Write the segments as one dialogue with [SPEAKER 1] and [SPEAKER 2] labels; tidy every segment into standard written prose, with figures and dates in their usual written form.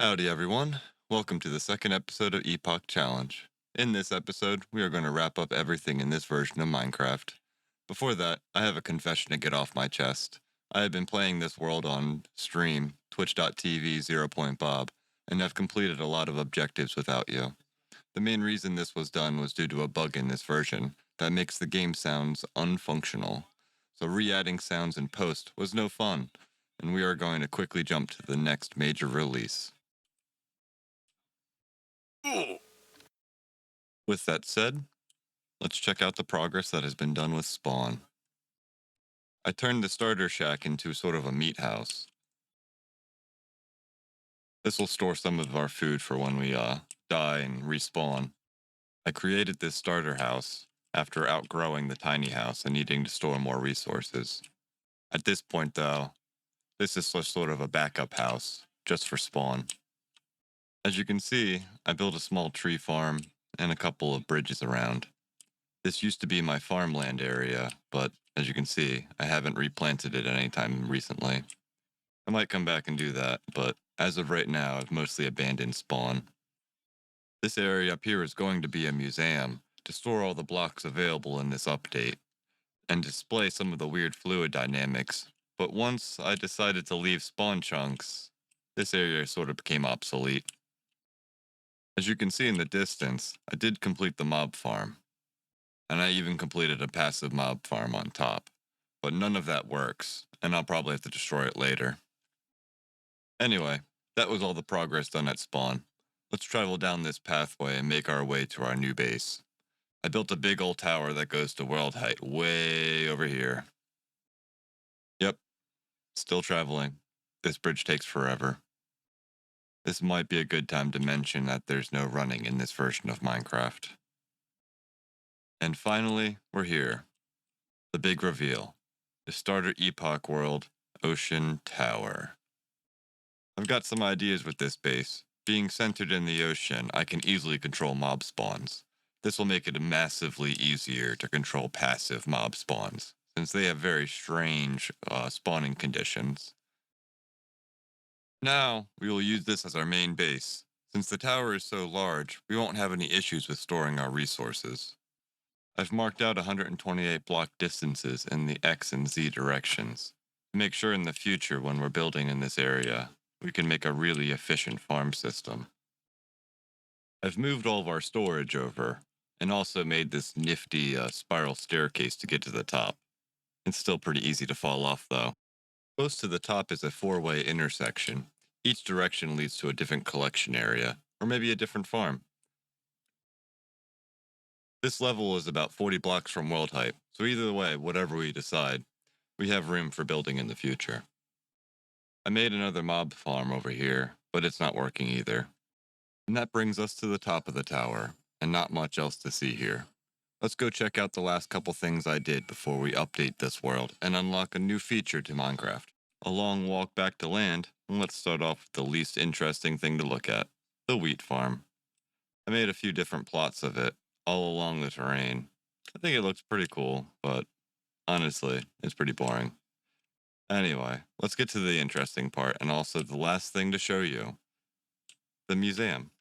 [SPEAKER 1] Howdy, everyone. Welcome to the second episode of Epoch Challenge. In this episode, we are going to wrap up everything in this version of Minecraft. Before that, I have a confession to get off my chest. I have been playing this world on stream, twitch.tv 0.bob, and have completed a lot of objectives without you. The main reason this was done was due to a bug in this version that makes the game sounds unfunctional. So re-adding sounds in post was no fun, and we are going to quickly jump to the next major release. With that said, let's check out the progress that has been done with Spawn. I turned the starter shack into sort of a meat house. This will store some of our food for when we die and respawn. I created this starter house after outgrowing the tiny house and needing to store more resources. At this point, though, this is sort of a backup house, just for Spawn. As you can see, I built a small tree farm and a couple of bridges around. This used to be my farmland area, but as you can see, I haven't replanted it anytime recently. I might come back and do that, but as of right now, I've mostly abandoned Spawn. This area up here is going to be a museum to store all the blocks available in this update and display some of the weird fluid dynamics. But once I decided to leave spawn chunks, this area sort of became obsolete. As you can see in the distance, I did complete the mob farm, and I even completed a passive mob farm on top. But none of that works, and I'll probably have to destroy it later. Anyway, that was all the progress done at spawn. Let's travel down this pathway and make our way to our new base. I built a big old tower that goes to world height way over here. Yep, still traveling. This bridge takes forever. This might be a good time to mention that there's no running in this version of Minecraft. And finally, we're here. The big reveal. The starter Epoch World Ocean Tower. I've got some ideas with this base. Being centered in the ocean, I can easily control mob spawns. This will make it massively easier to control passive mob spawns, since they have very strange spawning conditions. Now, we will use this as our main base. Since the tower is so large, we won't have any issues with storing our resources. I've marked out 128 block distances in the X and Z directions to make sure in the future when we're building in this area, we can make a really efficient farm system. I've moved all of our storage over and also made this nifty spiral staircase to get to the top. It's still pretty easy to fall off though. Close to the top is a four-way intersection. Each direction leads to a different collection area, or maybe a different farm. This level is about 40 blocks from world height, so either way, whatever we decide, we have room for building in the future. I made another mob farm over here, but it's not working either. And that brings us to the top of the tower, and not much else to see here. Let's go check out the last couple things I did before we update this world and unlock a new feature to Minecraft. A long walk back to land, and let's start off with the least interesting thing to look at, the wheat farm. I made a few different plots of it, all along the terrain. I think it looks pretty cool, but honestly, it's pretty boring. Anyway, let's get to the interesting part and also the last thing to show you, the museum.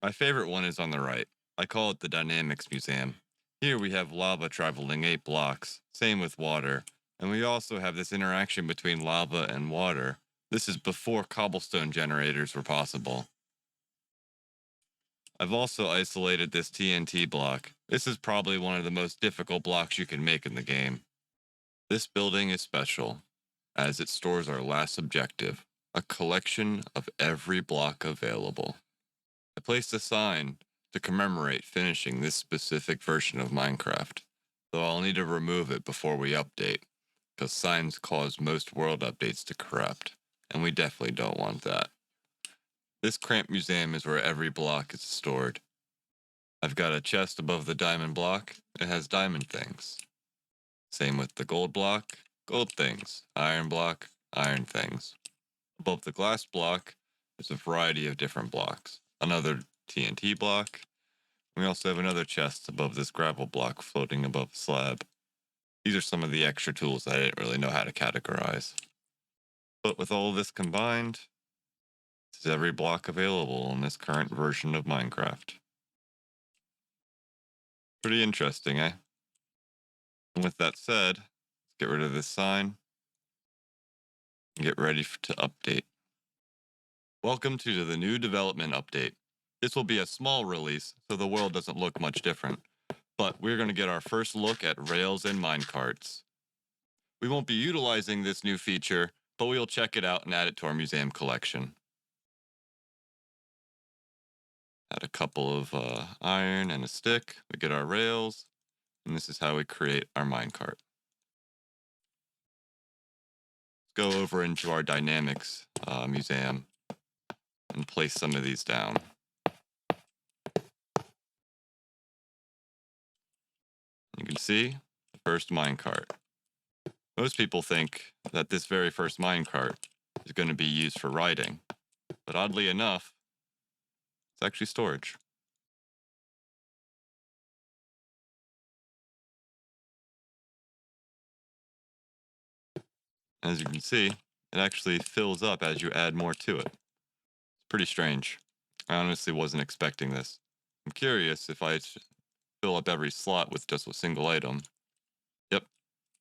[SPEAKER 1] My favorite one is on the right. I call it the Dynamics Museum. Here we have lava traveling 8 blocks, same with water, and we also have this interaction between lava and water. This is before cobblestone generators were possible. I've also isolated this TNT block. This is probably one of the most difficult blocks you can make in the game. This building is special, as it stores our last objective, a collection of every block available. I placed a sign to commemorate finishing this specific version of Minecraft, though I'll need to remove it before we update, because signs cause most world updates to corrupt, and we definitely don't want that. This cramped museum is where every block is stored. I've got a chest above the diamond block. It has diamond things. Same with the gold block, gold things. Iron block, iron things. Above the glass block is a variety of different blocks. Another TNT block. We also have another chest above this gravel block floating above the slab. These are some of the extra tools I didn't really know how to categorize. But with all of this combined, This is every block available in this current version of Minecraft. Pretty interesting, eh? And with that said, let's get rid of this sign and get ready to update. Welcome to the new development update. This will be a small release, so the world doesn't look much different, but we're going to get our first look at rails and minecarts. We won't be utilizing this new feature, but we'll check it out and add it to our museum collection. Add a couple of iron and a stick, we get our rails, and this is how we create our minecart. Let's go over into our dynamics museum and place some of these down. You can see the first minecart. Most people think that this very first minecart is going to be used for riding, but oddly enough, it's actually storage. As you can see, it actually fills up as you add more to it. It's pretty strange. I honestly wasn't expecting this. I'm curious if I fill up every slot with just a single item. Yep,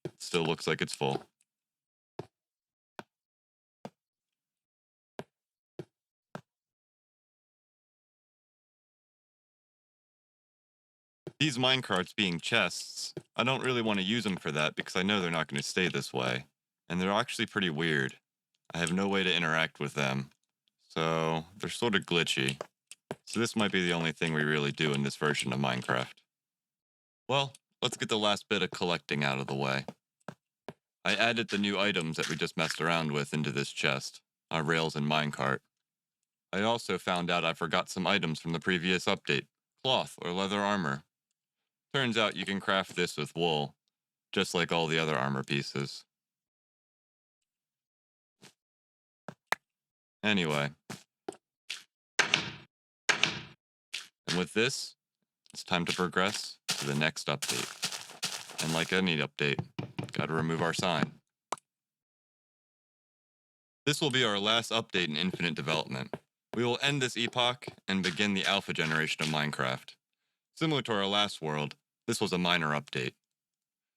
[SPEAKER 1] it still looks like it's full. These minecarts being chests, I don't really want to use them for that because I know they're not going to stay this way. And they're actually pretty weird. I have no way to interact with them. So they're sort of glitchy. So this might be the only thing we really do in this version of Minecraft. Well, let's get the last bit of collecting out of the way. I added the new items that we just messed around with into this chest, our rails and minecart. I also found out I forgot some items from the previous update, cloth or leather armor. Turns out you can craft this with wool, just like all the other armor pieces. Anyway, and with this, it's time to progress to the next update. And like any update, gotta remove our sign. This will be our last update in Infinite Development. We will end this epoch and begin the alpha generation of Minecraft. Similar to our last world, this was a minor update.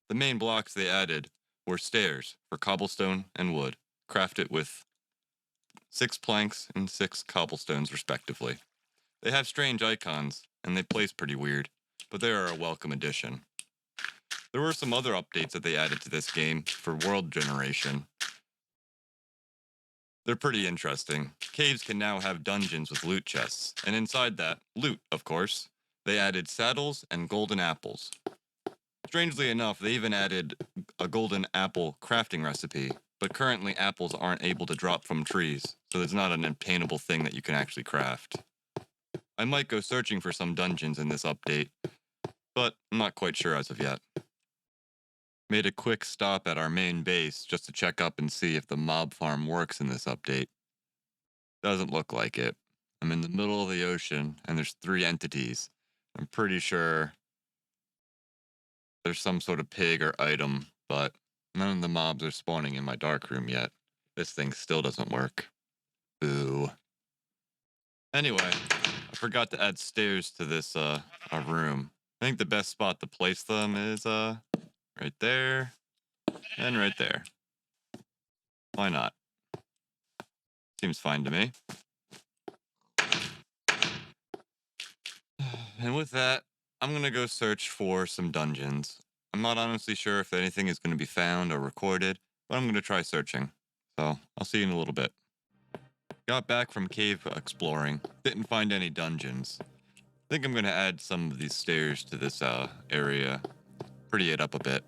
[SPEAKER 1] The main blocks they added were stairs for cobblestone and wood, crafted with 6 planks and 6 cobblestones respectively. They have strange icons, and they place pretty weird, but they are a welcome addition. There were some other updates that they added to this game for world generation. They're pretty interesting. Caves can now have dungeons with loot chests, and inside that, loot, of course. They added saddles and golden apples. Strangely enough, they even added a golden apple crafting recipe, but currently apples aren't able to drop from trees, so it's not an obtainable thing that you can actually craft. I might go searching for some dungeons in this update, but I'm not quite sure as of yet. Made a quick stop at our main base just to check up and see if the mob farm works in this update. Doesn't look like it. I'm in the middle of the ocean and there's 3 entities. I'm pretty sure there's some sort of pig or item, but none of the mobs are spawning in my darkroom yet. This thing still doesn't work. Boo. Anyway, I forgot to add stairs to this our room. I think the best spot to place them is right there and right there. Why not? Seems fine to me. And with that, I'm gonna go search for some dungeons. I'm not honestly sure if anything is gonna be found or recorded, but I'm gonna try searching. So I'll see you in a little bit. Got back from cave exploring, didn't find any dungeons. I think I'm gonna add some of these stairs to this area, pretty it up a bit.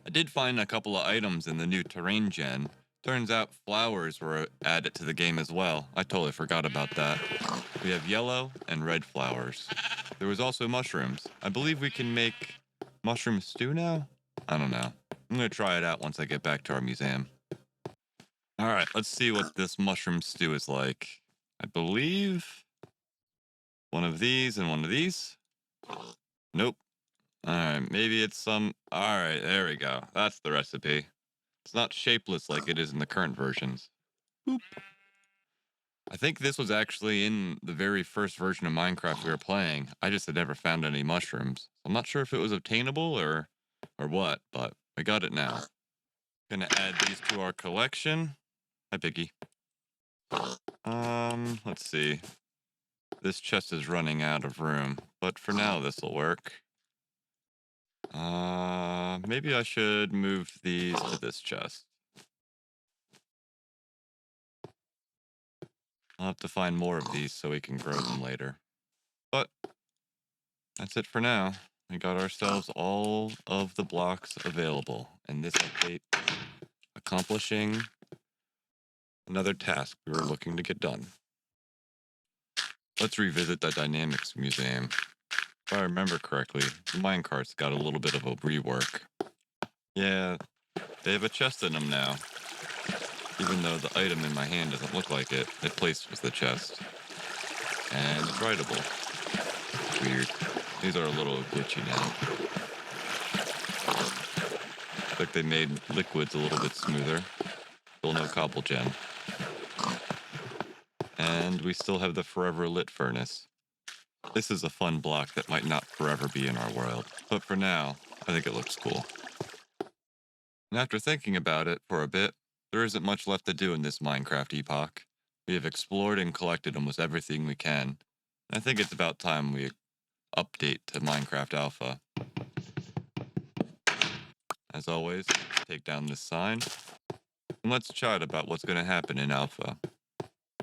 [SPEAKER 1] I did find a couple of items in the new terrain gen. Turns out flowers were added to the game as well. I totally forgot about that. We have yellow and red flowers. There was also mushrooms. I believe we can make mushroom stew now? I don't know. I'm gonna try it out once I get back to our museum. Alright, let's see what this mushroom stew is like. I believe one of these and one of these. Nope. Alright, maybe it's some. Alright, there we go. That's the recipe. It's not shapeless like it is in the current versions. Boop. I think this was actually in the very first version of Minecraft we were playing. I just had never found any mushrooms. I'm not sure if it was obtainable or what, but we got it now. Gonna add these to our collection. Hi, Piggy. Let's see. This chest is running out of room, but for now this will work. Maybe I should move these to this chest. I'll have to find more of these so we can grow them later. But that's it for now. We got ourselves all of the blocks available, and this update accomplishing another task we were looking to get done. Let's revisit the Dynamics Museum. If I remember correctly, the minecarts got a little bit of a rework. Yeah, they have a chest in them now. Even though the item in my hand doesn't look like it, it places the chest. And it's writable. Weird. These are a little glitchy now. Looks like they made liquids a little bit smoother. Still no cobble gem. And we still have the forever lit furnace. This is a fun block that might not forever be in our world, but for now, I think it looks cool. And after thinking about it for a bit, there isn't much left to do in this Minecraft epoch. We have explored and collected almost everything we can. And I think it's about time we update to Minecraft Alpha. As always, take down this sign, and let's chat about what's going to happen in Alpha.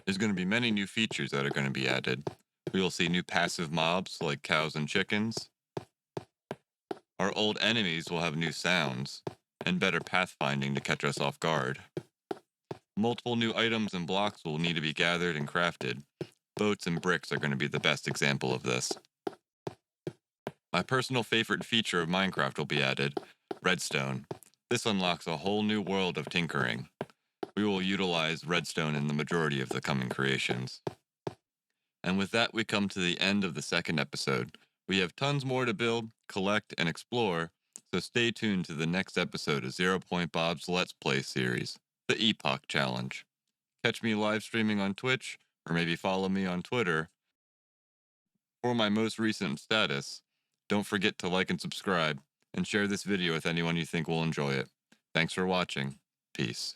[SPEAKER 1] There's going to be many new features that are going to be added. We will see new passive mobs like cows and chickens. Our old enemies will have new sounds, and better pathfinding to catch us off guard. Multiple new items and blocks will need to be gathered and crafted. Boats and bricks are going to be the best example of this. My personal favorite feature of Minecraft will be added, redstone. This unlocks a whole new world of tinkering. We will utilize redstone in the majority of the coming creations. And with that, we come to the end of the second episode. We have tons more to build, collect, and explore, so stay tuned to the next episode of Zero Point Bob's Let's Play series, the Epoch Challenge. Catch me live streaming on Twitch, or maybe follow me on Twitter. For my most recent status, don't forget to like and subscribe, and share this video with anyone you think will enjoy it. Thanks for watching. Peace.